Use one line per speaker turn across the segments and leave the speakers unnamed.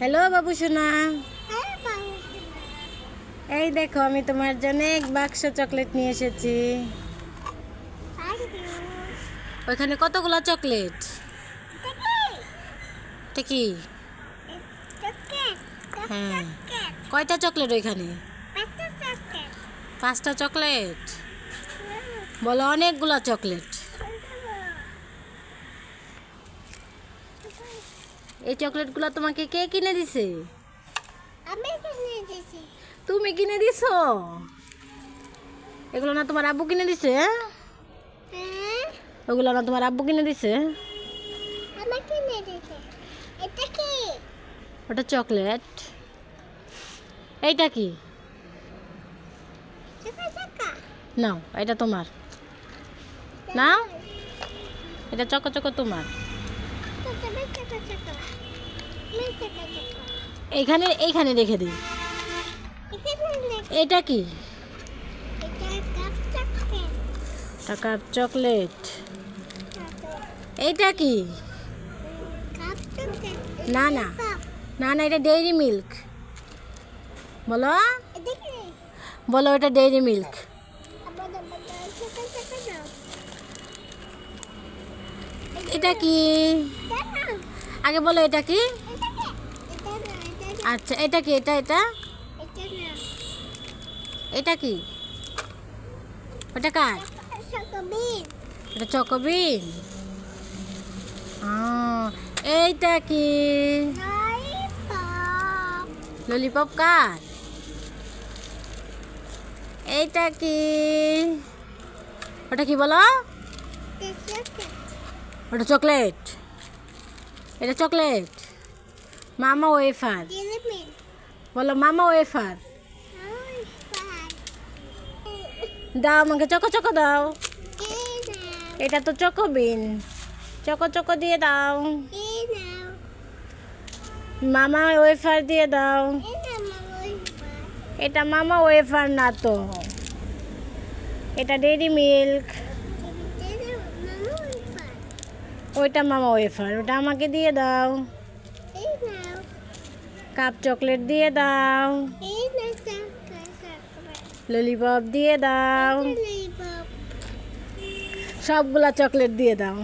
Hello বাবু সোনা, এই দেখো আমি তোমার জন্য এক বাক্স চকলেট নিয়ে এসেছি। ওইখানে কতগুলো চকলেট? এটা কি? হ্যাঁ, কয়টা চকলেট ওইখানে? 5টা চকলেট। বলো অনেকগুলা চকলেট। এই চকলেটগুলো তোমাকে কে কিনে দিছে?
আমি কিনে দিয়েছি।
তুমি কিনে দিছো? এগুলো না তোমার আব্বু কিনে দিছে?
হ্যাঁ,
ওগুলো না তোমার আব্বু কিনে দিছে?
আমি কিনে দিয়েছি। এটা কি?
ওটা চকলেট। এইটা কি?
চাকা চাকা।
নাও, এটা তোমার। নাও, এটা চকো চকো তোমার।
চাকা চাকা চাকা। আমি চাকা চাকা।
এইখানে এইখানে রেখে দিই।
এখানে লেখ।
এটা কি?
এটা কাপ চকলেট।
এটা কাপ চকলেট। এইটা কি?
Cup chocolate.
না না
কাপ।
না না, এটা ডেইরি মিল্ক। বলো
এটা কি?
বলো, এটা ডেইরি মিল্ক।
আবার চাকা চাকা দাও।
এটা কি?
এটা না।
আগে বলো এটা কি?
এটা কি? এটা না, এটা না।
আচ্ছা, এটা কি? এটা এটা
এটা না।
এটা কি? ওটা কার?
চাকা বিন।
এটা চকোবিন। এইটা কি?
ললিপপ।
ললিপপ কার? এইটা কি? ওটা কি বলো?
এটা চকলেট।
ওটা চকলেট। এটা চকলেট। মামা ওয়েফার।
Dairy milk.
বলো মামা ওয়েফার।
ললিপপ।
দাও আমাকে চকো চকো দাও।
এই নাও।
এটা তো চকোবিন। চকো চকো দিয়ে দাও।
এই নাও।
মামা ওয়েফার দিয়ে দাও।
এই নাও ললিপপ।
এটা মামা ওয়েফার না তো, এটা ডেইরি মিল্ক।
এই নাও ললিপপ।
ওইটা মামা ওয়েফার, ওটা আমাকে দিয়ে দাও।
এই নাও।
কাপ চকলেট দিয়ে দাও।
এই নাও চকলেট।
ললিপপ দিয়ে দাও।
ললিপপ।
সবগুলা চকলেট দিয়ে দাও।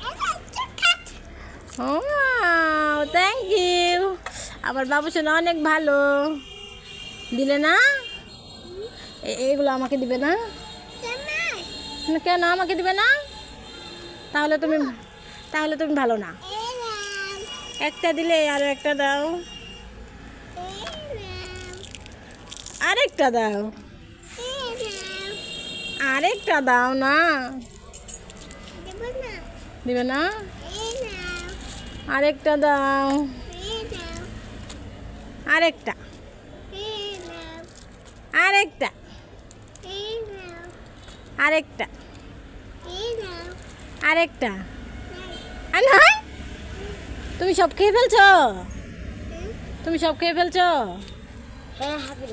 এটা চকলেট।
O thank you. আমার বাবু সোনা অনেক ভালো। দিলে না? এইগুলো আমাকে দিবে না?
জামাই।
না, কেন আমাকে দিবে না? তাহলে তুমি ভালো না।
এই নাও।
একটা দিলে আর একটা দাও।
এই নাও।
আরেকটা দাও।
এই নাও।
আরেকটা দাও না।
দেব না।
দিবে না?
এই নাও।
আরেকটা দাও।
এই নাও।
আরেকটা
এই নাও।
আরেকটা
এই নাও।
আরেকটা
এই নাও।
আরেকটা। আর নয়, তুমি সব খেয়ে ফেলছো? তুমি সব খেয়ে ফেলছো?
হ্যাঁ, হাবি